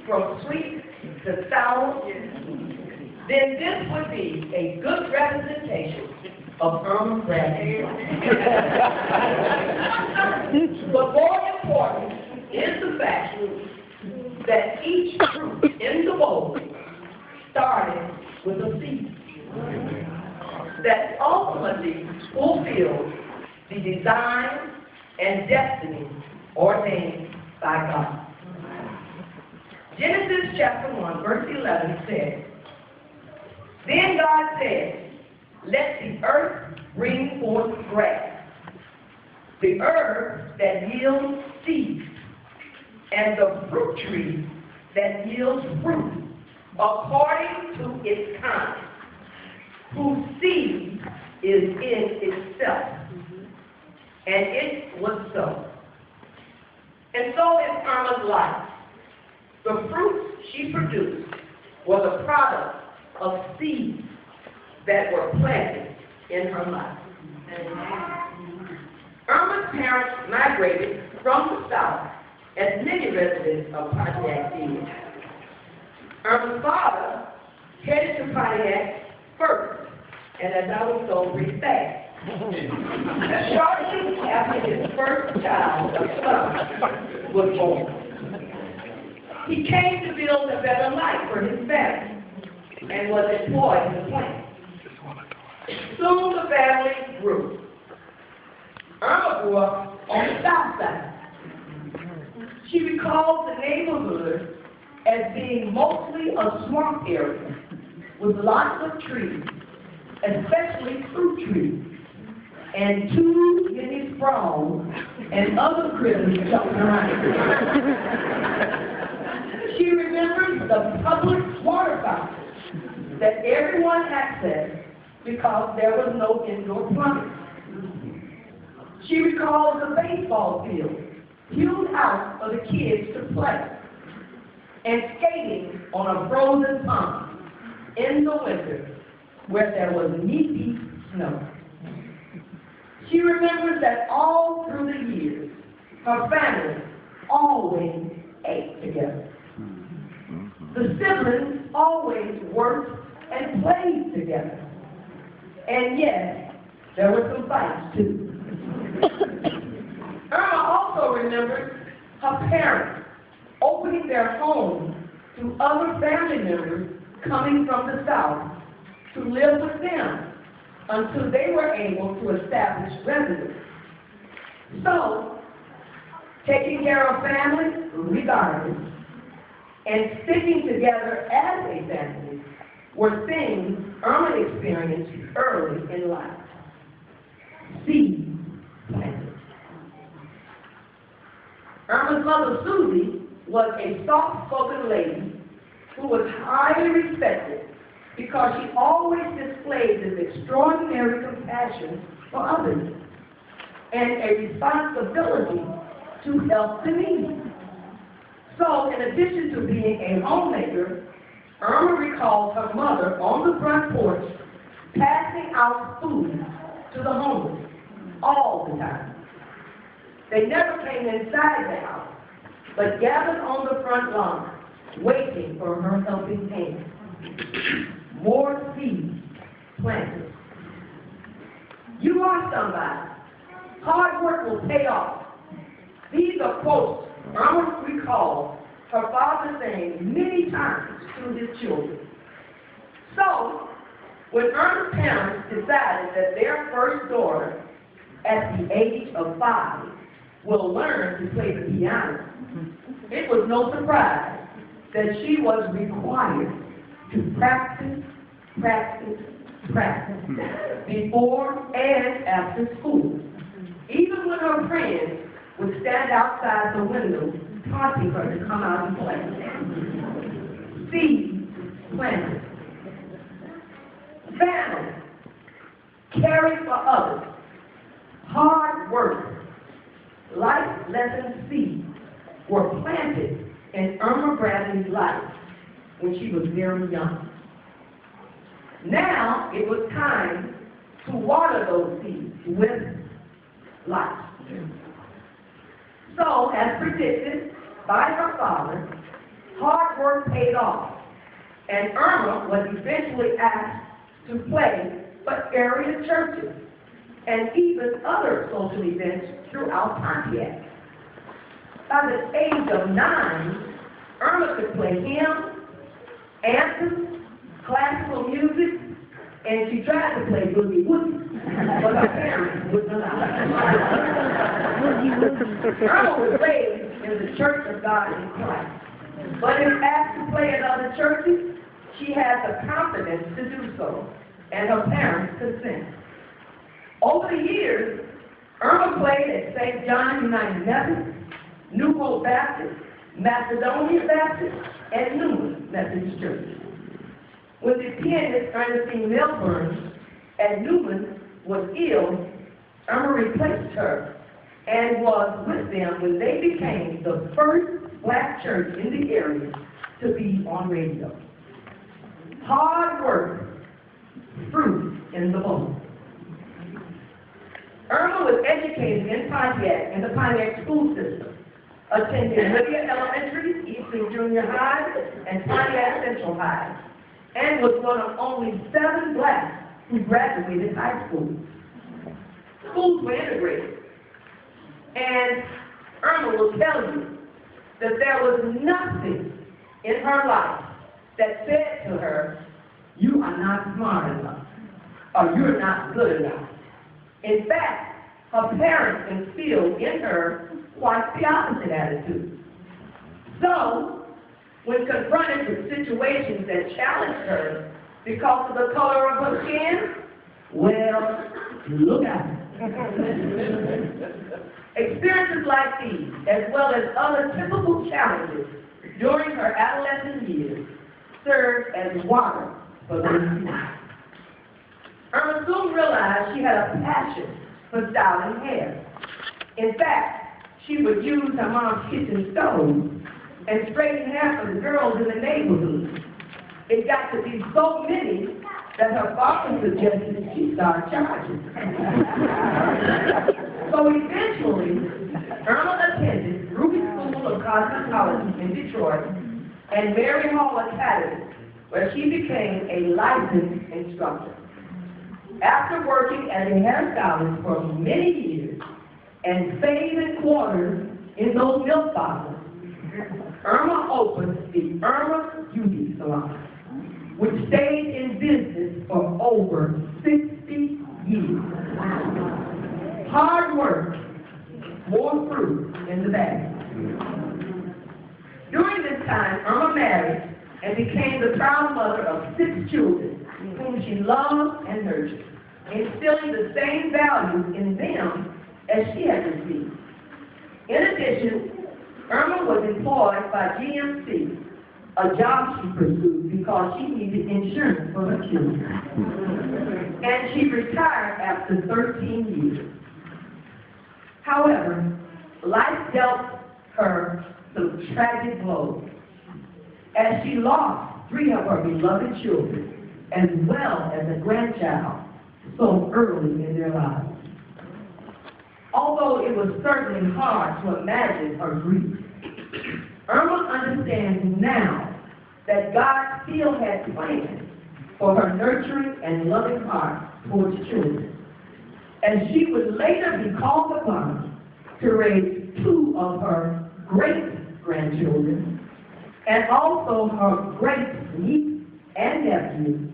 from sweet to sour, then this would be a good representation of Irma Bradley's life. But more important is the fact that each fruit in the bowl started with a seed that ultimately fulfilled the design and destiny ordained by God. Genesis chapter 1, verse 11 says, "Then God said, let the earth bring forth grass, the herb that yields seed, and the fruit tree that yields fruit, according to its kind, whose seed is in itself." And it was so. And so is Irma's life. The fruits she produced were the product of seeds that were planted in her life. Irma's parents migrated from the south, as many residents of Pontiac did. Irma's father headed to Pontiac first, and as I was told, pretty fast. Shortly after his first child, a son, was born. He came to build a better life for his family and was employed in the plant. Soon the family grew. Irma grew up on the south side. She recalls the neighborhood as being mostly a swamp area with lots of trees, especially fruit trees, and too many frogs and other critters jumping around. She remembers the public water fountain that everyone accessed because there was no indoor plumbing. She recalls the baseball field hewed out for the kids to play, and skating on a frozen pond in the winter where there was knee-deep snow. She remembers that all through the years, her family always ate together. The siblings always worked and played together. And yes, there were some fights too. Irma also remembers her parents opening their home to other family members coming from the south to live with them until they were able to establish residence. So, taking care of family regardless and sticking together as a family were things Irma experienced early in life. Seeds planted. Irma's mother, Susie, was a soft-spoken lady who was highly respected because she always displayed this extraordinary compassion for others and a responsibility to help the needy. So, in addition to being a homemaker, Irma recalls her mother on the front porch passing out food to the homeless all the time. They never came inside the house, but gathered on the front lawn, waiting for her helping hand. More seeds planted. You are somebody. Hard work will pay off. These are quotes Irma recalls her father saying many times to his children. So, when Irma's parents decided that their first daughter, at the age of 5, will learn to play the piano, it was no surprise that she was required to practice before and after school, even when her friends would stand outside the window taunting her to come out and play. Seeds planted. Family, caring for others, hard work, life lesson seeds were planted in Irma Bradley's life when she was very young. Now it was time to water those seeds with life. So, as predicted by her father, Hard work paid off, and Irma was eventually asked to play for area churches and even other social events throughout Pontiac. By the age of 9, Irma could play hymns, anthems, classical music, and she tried to play boogie woogie, but her parents wouldn't allow it. Irma was raised in the Church of God in Christ, but if asked to play at other churches, she had the confidence to do so, and her parents consent. Over the years, Irma played at St. John United Methodist, New Hope Baptist, Macedonia Baptist, and Newman Methodist Church. When the pianist Ernestine Milburn at Newman was ill, Irma replaced her and was with them when they became the first black church in the area to be on radio. Hard work, fruit in the bone. Irma was educated in Pontiac in the Pontiac school system, attended Lydia Elementary, Eastern Junior High, and Pontiac Central High, and was one of only 7 blacks who graduated high school. Schools were integrated, and Irma will tell you that there was nothing in her life that said to her, "You are not smart enough," or "You're not good enough." In fact, her parents instilled in her quite the opposite attitude. So, when confronted with situations that challenged her because of the color of her skin, well, look at it. Experiences like these, as well as other typical challenges during her adolescent years, served as water for those feet. Irma soon realized she had a passion for styling hair. In fact, she would use her mom's kitchen stove and straighten hair for the girls in the neighborhood. It got to be so many that her father suggested she start charging. So eventually, Irma attended Ruby School of Cosmetology in Detroit and Mary Hall Academy, where she became a licensed instructor. After working as a hairstylist for many years and saving quarters in those milk bottles, Irma opened the Irma Beauty Salon, which stayed in business for over 60 years. Hard work, more fruit in the bag. During this time, Irma married and became the proud mother of 6 children, whom she loved and nurtured, instilling the same values in them as she had received. In addition, Irma was employed by GMC, a job she pursued because she needed insurance for her children. And she retired after 13 years. However, life dealt her some tragic blows as she lost 3 of her beloved children, as well as a grandchild, so early in their lives. Although it was certainly hard to imagine her grief, Irma understands now that God still had plans for her nurturing and loving heart towards children, and she would later be called upon to raise 2 of her great-grandchildren and also her great-niece and nephew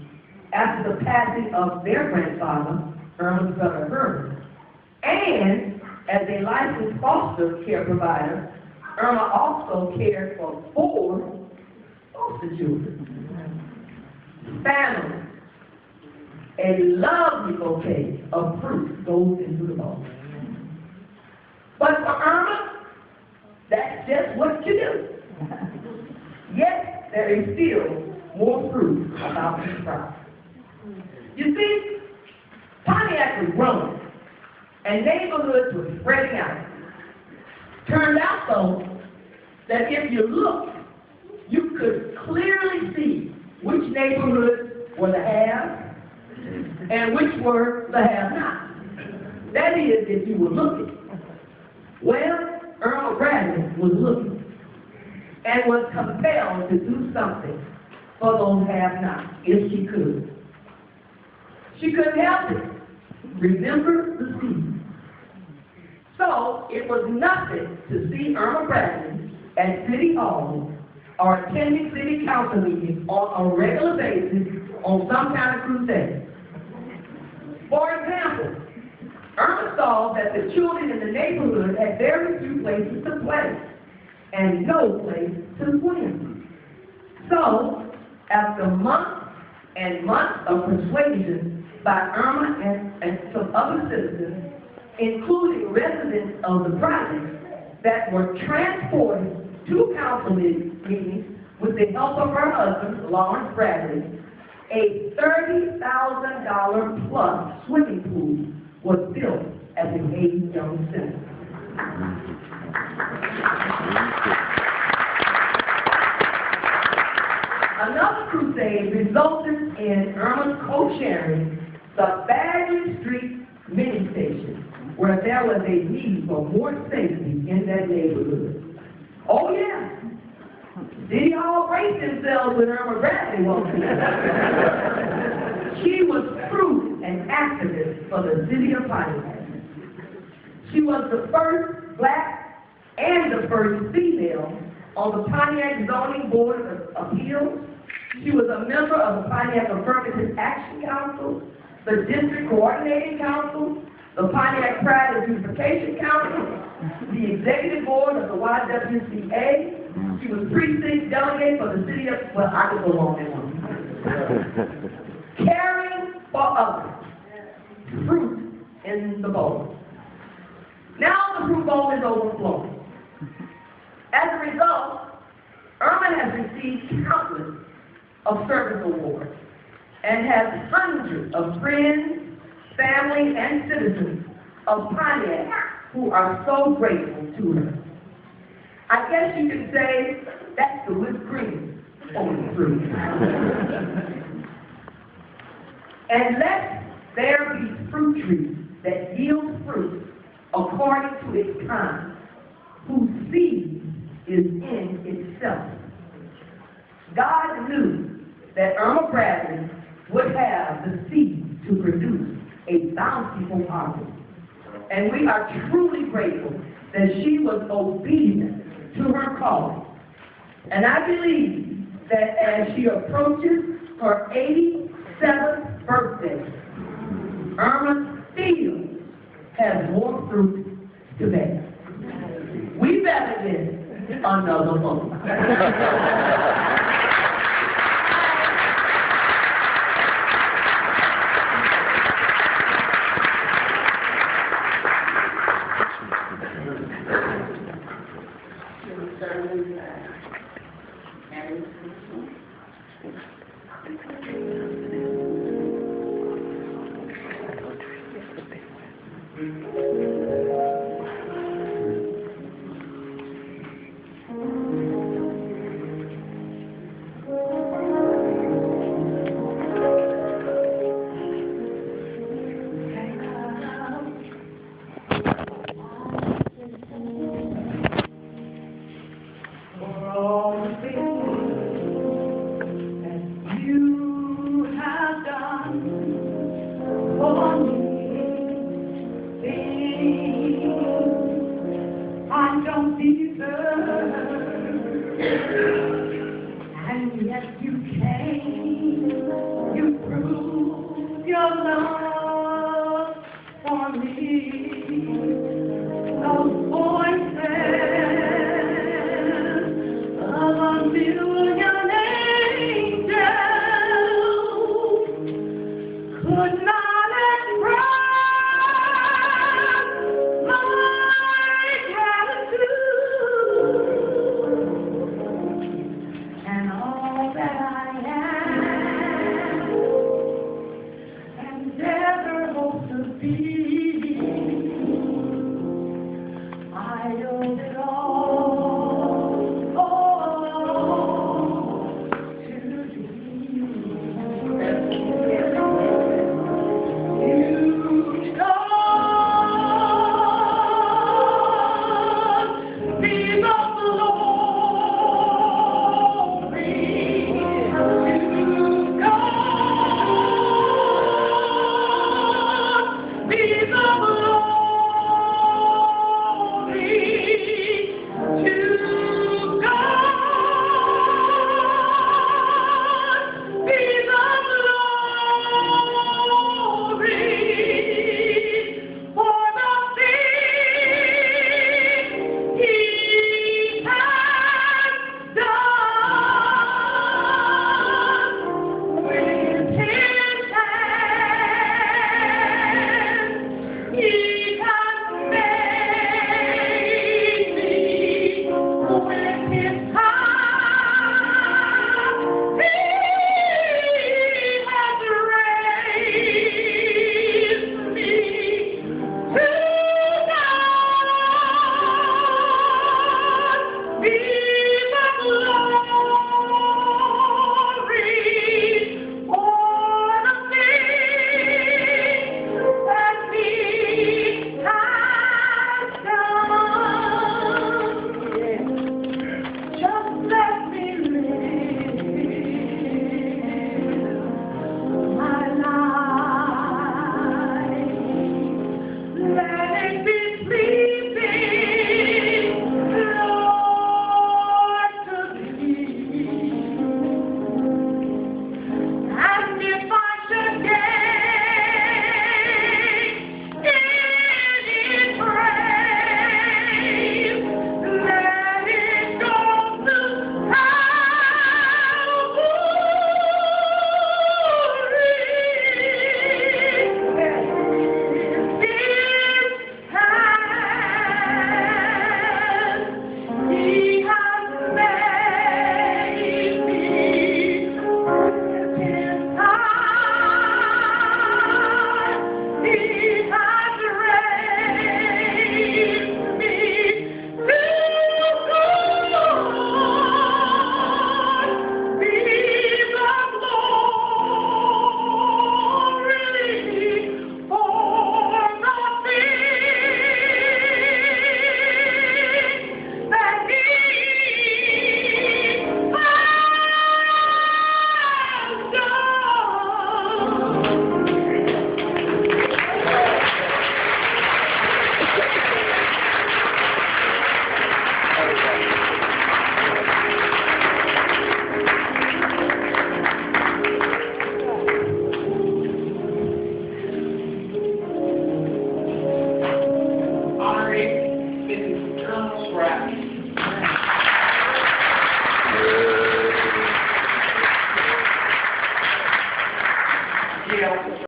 after the passing of their grandfather, Irma's brother Herbert. And as a licensed foster care provider, Irma also cared for 4 foster children. Family, a lovely bouquet of fruit goes into the bowl. But for Irma, that's just what you do. Yet, there is still more fruit about this crop. You see, Pontiac was growing, and neighborhoods were spreading out. Turned out, though, that if you looked, you could clearly see which neighborhoods were the haves and which were the have-nots. That is, if you were looking. Well, Irma Bradley was looking. and was compelled to do something for those have-nots, if she could. She couldn't help it. Remember the seed. So it was nothing to see Irma Bradley at City Hall or attending city council meetings on a regular basis on some kind of crusade. For example, Irma saw that the children in the neighborhood had very few places to play and no place to swim. So, after months and months of persuasion by Irma and some other citizens, including residents of the project, that were transported to council meetings with the help of her husband, Lawrence Bradley, a $30,000 plus swimming pool was built at the Hayden Young Center. Another crusade resulted in Irma's co-chairing the Bagley Street mini station, where there was a need for more safety in that neighborhood. Oh yeah, City Hall braced themselves with Irma Bradley walking. She was true an activist for the city of Pontiac. She was the first black and the first female on the Pontiac Zoning Board of Appeals. She was a member of the Pontiac Affirmative Action Council, the District Coordinating Council, the Pontiac Pride and Beautification Council, the Executive Board of the YWCA. She was precinct delegate for the city of, well, I could go on and on. Caring for others. Fruit in the bowl. Now the fruit bowl is overflowing. As a result, Irma has received countless of service awards and has hundreds of friends, family, and citizens of Pontiac who are so grateful to her. I guess you could say that's the whipped cream on the fruit. And let there be fruit trees that yield fruit according to its kind, whose seed is in itself. God knew that Irma Bradley would have the seed to produce a bountiful harvest. And we are truly grateful that she was obedient to her calling. And I believe that as she approaches her 87th birthday, Irma still has more fruit to bear. We better get another vote. And yet you came, you proved your love for me. Those voices of a million angels could not express my gratitude. jail.